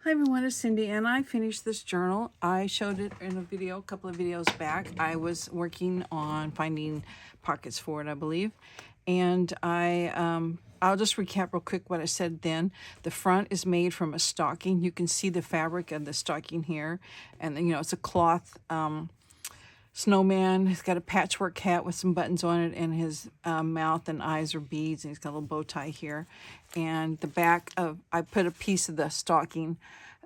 Hi everyone, it's Cindy, and I finished this journal. I showed it in a video, a couple of videos back. I was working on finding pockets for it, I believe. And I'll just recap real quick what I said then. The front is made from a stocking. You can see the fabric of the stocking here. And then, it's a cloth snowman. He's got a patchwork hat with some buttons on it, and his mouth and eyes are beads, and he's got a little bow tie here. And the back I put a piece of the stocking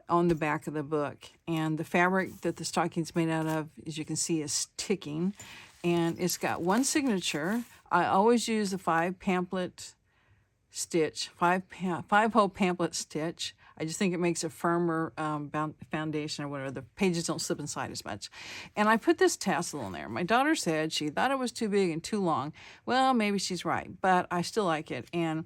on the back of the book. And the fabric that the stocking's made out of, as you can see, is ticking. And it's got one signature. I always use a five hole pamphlet stitch. I just think it makes a firmer foundation or whatever. The pages don't slip inside as much. And I put this tassel in there. My daughter said she thought it was too big and too long. Well, maybe she's right, but I still like it. And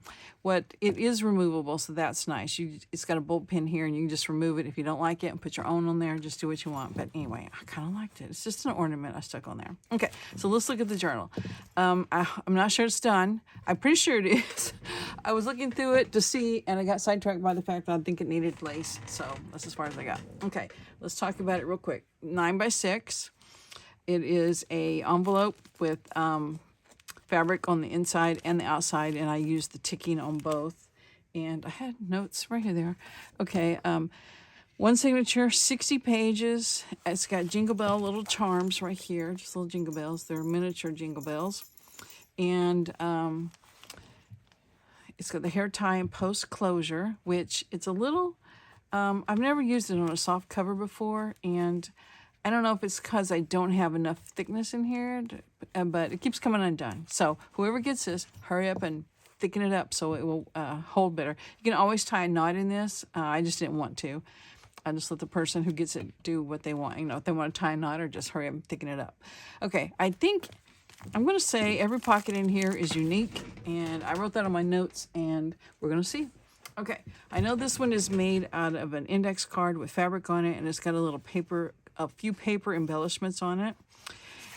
it is removable, so that's nice. It's got a bolt pin here, and you can just remove it if you don't like it and put your own on there. Just do what you want. But anyway, I kind of liked it. It's just an ornament I stuck on there. Okay, so let's look at the journal. I'm not sure it's done. I'm pretty sure it is. I was looking through it to see, and I got sidetracked by the fact that I think it needed lace. So that's as far as I got. Okay, let's talk about it real quick. 9x6. It is a envelope with fabric on the inside and the outside, and I used the ticking on both. And I had notes right there. Okay, one signature, 60 pages. It's got jingle bell little charms right here, just little jingle bells. They're miniature jingle bells. And it's got the hair tie and post closure, which it's a little, I've never used it on a soft cover before, and I don't know if it's because I don't have enough thickness in here, but it keeps coming undone. So whoever gets this, hurry up and thicken it up so it will hold better. You can always tie a knot in this. I just didn't want to. I just let the person who gets it do what they want. If they want to tie a knot, or just hurry up and thicken it up. Okay, I think I'm going to say every pocket in here is unique, and I wrote that on my notes, and we're going to see. Okay, I know this one is made out of an index card with fabric on it, and it's got a few paper embellishments on it.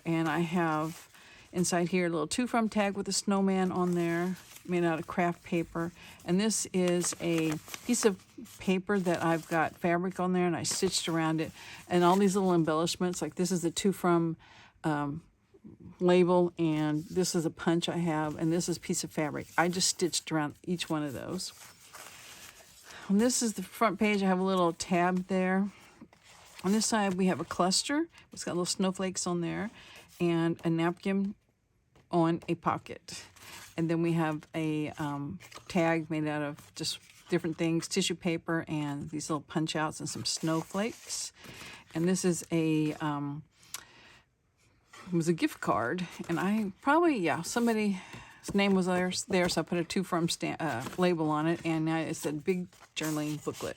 And I have inside here a little to from tag with a snowman on there, made out of craft paper. And this is a piece of paper that I've got fabric on there, and I stitched around it. And all these little embellishments, like this is the to from label, and this is a punch I have, and this is a piece of fabric. I just stitched around each one of those. And this is the front page. I have a little tab there. On this side, we have a cluster. It's got little snowflakes on there, and a napkin on a pocket. And then we have a tag made out of just different things, tissue paper, and these little punch outs and some snowflakes. And this is it was a gift card, and somebody's name was there, so I put a to from label on it, and now it's a big journaling booklet.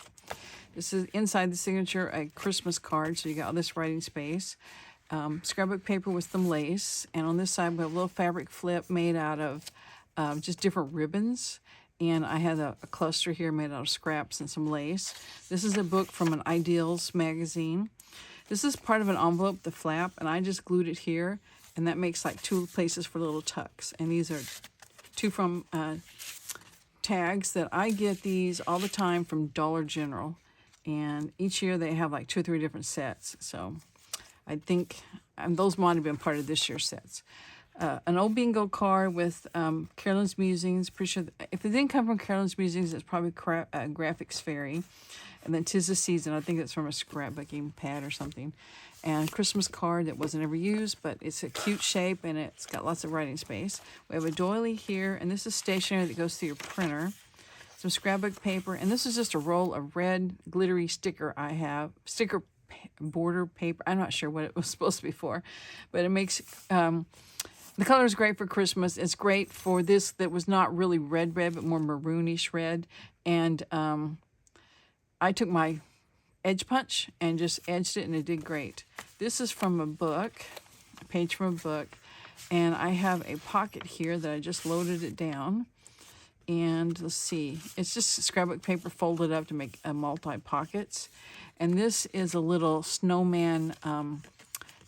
This is inside the signature, a Christmas card, so you got all this writing space. Scrapbook paper with some lace, and on this side we have a little fabric flip made out of just different ribbons, and I had a cluster here made out of scraps and some lace. This is a book from an Ideals magazine. This is part of an envelope, the flap, and I just glued it here, and that makes like two places for little tucks. And these are to from tags that I get these all the time from Dollar General, and each year they have like 2 or 3 different sets. So I think those might have been part of this year's sets. An old bingo card with Carolyn's Musings. Pretty sure if it didn't come from Carolyn's Musings, it's probably Graphics Fairy. And then 'Tis the Season. I think it's from a scrapbooking pad or something. And a Christmas card that wasn't ever used, but it's a cute shape, and it's got lots of writing space. We have a doily here, and this is stationery that goes through your printer. Some scrapbook paper, and this is just a roll of red glittery sticker border paper. I'm not sure what it was supposed to be for, but it makes the color is great for Christmas. It's great for this that was not really red, but more maroonish red. And I took my edge punch and just edged it, and it did great. This is from a book, a page from a book, and I have a pocket here that I just loaded it down. And let's see, it's just scrapbook paper folded up to make multi-pockets. And this is a little snowman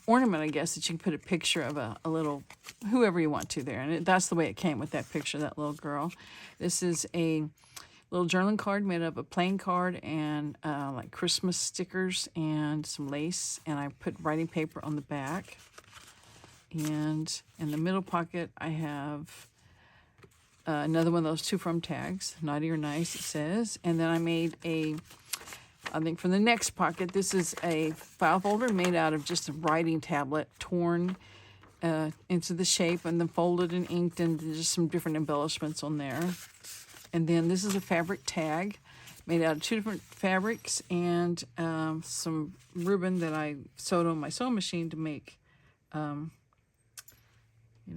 ornament, I guess, that you can put a picture of a little, whoever you want to there. And that's the way it came with that picture, that little girl. This is a little journaling card made up of plain card and like Christmas stickers and some lace. And I put writing paper on the back. And in the middle pocket, I have another one of those to from tags. Naughty or nice, it says. And then I made I think for the next pocket, this is a file folder made out of just a writing tablet, torn into the shape and then folded and inked, and just some different embellishments on there. And then this is a fabric tag made out of 2 different fabrics and some ribbon that I sewed on my sewing machine to make. You know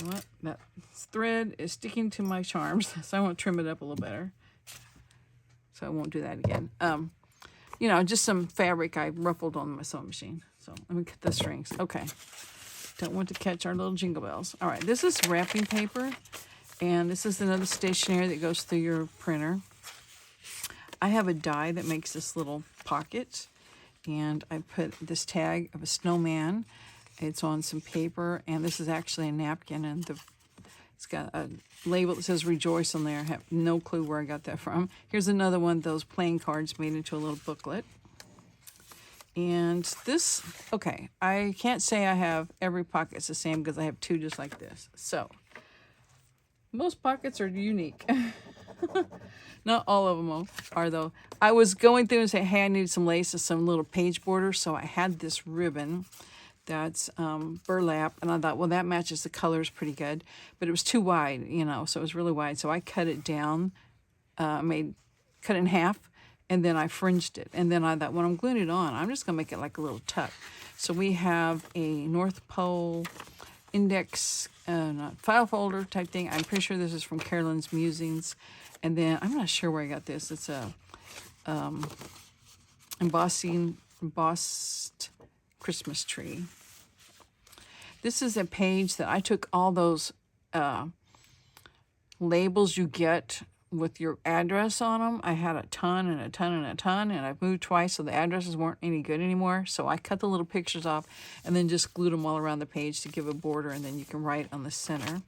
what? That thread is sticking to my charms, so I want to trim it up a little better. So I won't do that again. You know, just some fabric I ruffled on my sewing machine. So let me cut the strings. Okay. Don't want to catch our little jingle bells. All right, this is wrapping paper, and this is another stationery that goes through your printer. I have a die that makes this little pocket, and I put this tag of a snowman. It's on some paper, and this is actually a napkin, and it's got a label that says Rejoice on there. I have no clue where I got that from. Here's another one of those playing cards made into a little booklet. And this, okay, I can't say I have every pocket's the same because I have 2 just like this. So, most pockets are unique. Not all of them are, though. I was going through and saying, hey, I need some lace and some little page border, so I had this ribbon that's burlap, and I thought, well, that matches the colors pretty good, but it was too wide, you know, so it was really wide, so I cut it down, cut it in half, and then I fringed it, and then I thought, when I'm gluing it on, I'm just going to make it like a little tuck. So we have a North Pole index file folder type thing. I'm pretty sure this is from Carolyn's Musings, and then I'm not sure where I got this. It's a embossed Christmas tree. This is a page that I took all those labels you get with your address on them. I had a ton and a ton and a ton, and I've moved twice, so the addresses weren't any good anymore. So I cut the little pictures off and then just glued them all around the page to give a border, and then you can write on the center.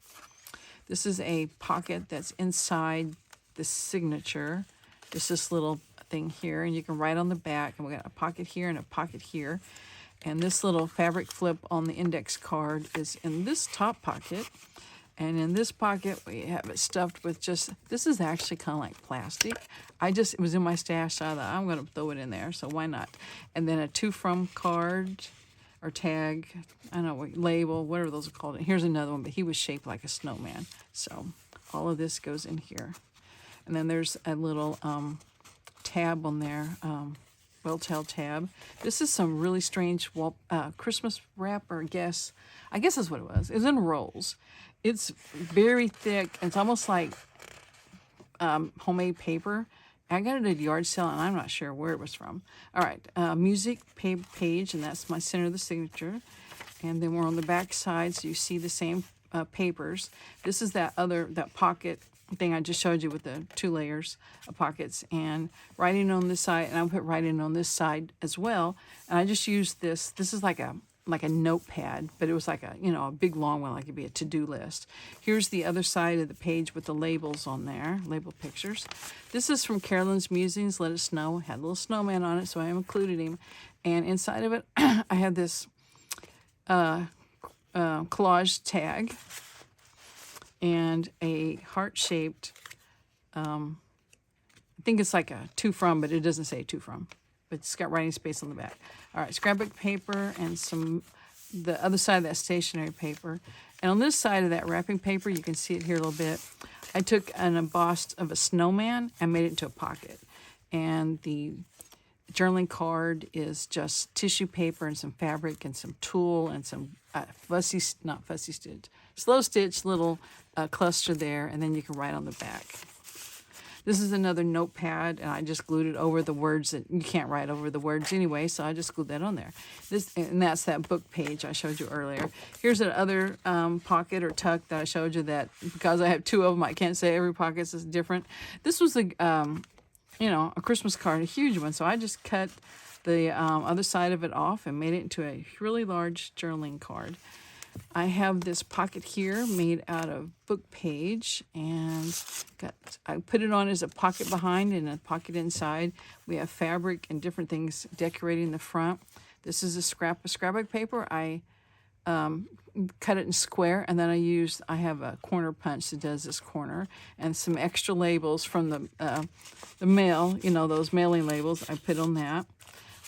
This is a pocket that's inside the signature. It's this little thing here, and you can write on the back, and we got a pocket here and a pocket here. And this little fabric flip on the index card is in this top pocket. And in this pocket, we have it stuffed with just, this is actually kind of like plastic. It was in my stash, so I thought, I'm going to throw it in there, so why not? And then a to from card or tag, I don't know, what, label, whatever those are called. And here's another one, but he was shaped like a snowman. So all of this goes in here. And then there's a little tab on there, well-tailed tab. This is some really strange Christmas wrap, or I guess that's what it was. It was in rolls. It's very thick. It's almost like homemade paper. I got it at a yard sale, and I'm not sure where it was from. All right, music page, and that's my center of the signature. And then we're on the back side, so you see the same papers. This is that pocket thing I just showed you with the 2 layers of pockets, and writing on this side, and I'll put writing on this side as well. And I just used this. This is like a notepad, but it was like a big long one, like it'd be a to-do list. Here's the other side of the page with the labels on there, label pictures. This is from Carolyn's Musings, Let Us Know. Had a little snowman on it, so I included him. And inside of it, I have this collage tag and a heart-shaped, I think it's like a to from, but it doesn't say to from. But it's got writing space on the back. All right, scrapbook paper and the other side of that stationery paper. And on this side of that wrapping paper, you can see it here a little bit. I took an embossed of a snowman and made it into a pocket. And the journaling card is just tissue paper and some fabric and some tulle and some slow stitch little cluster there, and then you can write on the back. This is another notepad, and I just glued it over the words that you can't write over the words anyway, so I just glued that on there. And that's that book page I showed you earlier. Here's another pocket or tuck that I showed you that, because I have 2 of them, I can't say every pocket is different. This was a Christmas card, a huge one, so I just cut the other side of it off and made it into a really large journaling card. I have this pocket here made out of book page, and I put it on as a pocket behind and a pocket inside. We have fabric and different things decorating the front. This is a scrapbook paper. I cut it in square, and then I have a corner punch that does this corner, and some extra labels from the mail, you know, those mailing labels. I put on that.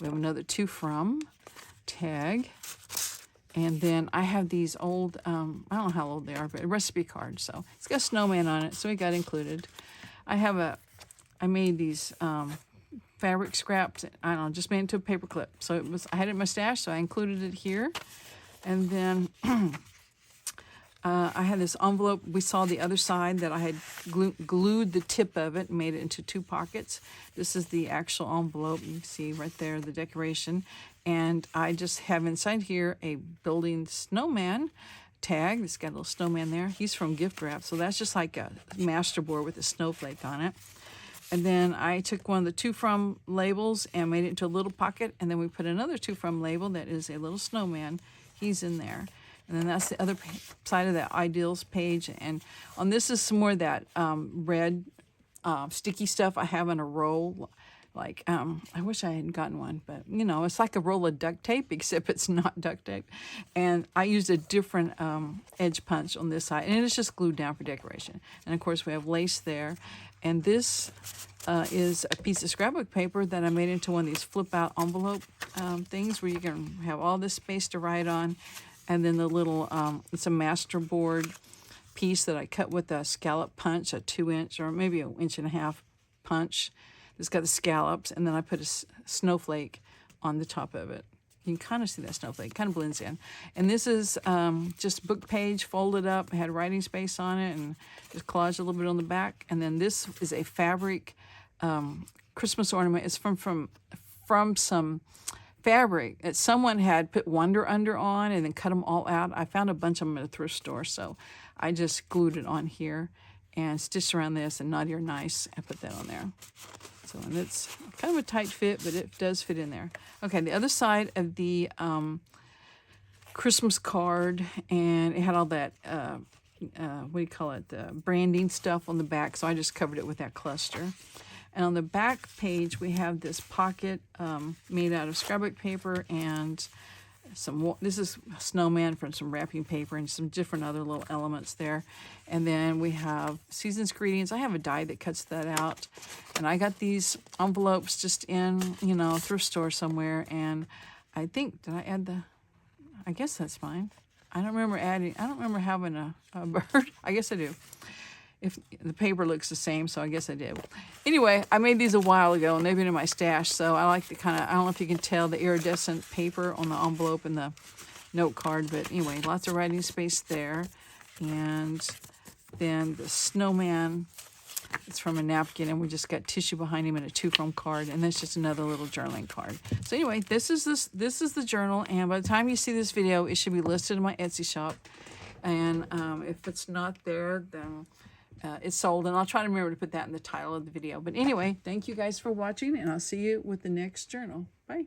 We have another to from tag. And then I have these old, I don't know how old they are, but a recipe card. So it's got a snowman on it, so it got included. I made these fabric scraps. I don't know, just made it into a paper clip. So I had it in my stash, so I included it here. And then I had this envelope. We saw the other side that I had glued the tip of it and made it into 2 pockets. This is the actual envelope. You can see right there the decoration. And I just have inside here a building snowman tag. It's got a little snowman there. He's from Gift Wrap, so that's just like a masterboard with a snowflake on it. And then I took one of the to from labels and made it into a little pocket. And then we put another to from label that is a little snowman. He's in there. And then that's the other side of that ideals page. And on this is some more of that red sticky stuff I have in a roll. Like, I wish I hadn't gotten one, but, you know, it's like a roll of duct tape, except it's not duct tape. And I used a different edge punch on this side, and it is just glued down for decoration. And, of course, we have lace there. And this is a piece of scrapbook paper that I made into one of these flip-out envelope things where you can have all this space to write on. And then the little, it's a masterboard piece that I cut with a scallop punch, a 2-inch or maybe an 1.5 inch punch. It's got the scallops, and then I put a snowflake on the top of it. You can kind of see that snowflake, kind of blends in. And this is just book page folded up, had writing space on it, and just collaged a little bit on the back. And then this is a fabric Christmas ornament. It's from some fabric that someone had put Wonder Under on and then cut them all out. I found a bunch of them at a thrift store, so I just glued it on here and stitched around this and Naughty or Nice and put that on there. So, and it's kind of a tight fit, but it does fit in there. Okay, the other side of the Christmas card, and it had all that, what do you call it, the branding stuff on the back, so I just covered it with that cluster. And on the back page, we have this pocket made out of scrapbook paper and this is snowman from some wrapping paper and some different other little elements there. And then we have season's greetings. I have a die that cuts that out. And I got these envelopes just in, you know, thrift store somewhere. And I think, did I add I guess that's fine. I don't remember having a bird. I guess I do. If the paper looks the same, so I guess I did. Anyway, I made these a while ago, and they've been in my stash, so I like the kind of, I don't know if you can tell, the iridescent paper on the envelope and the note card, but anyway, lots of writing space there. And then the snowman, it's from a napkin, and we just got tissue behind him and a to from card, and that's just another little journaling card. So anyway, this is the journal, and by the time you see this video, it should be listed in my Etsy shop. And if it's not there, then it's sold, and I'll try to remember to put that in the title of the video. But anyway, thank you guys for watching, and I'll see you with the next journal. Bye.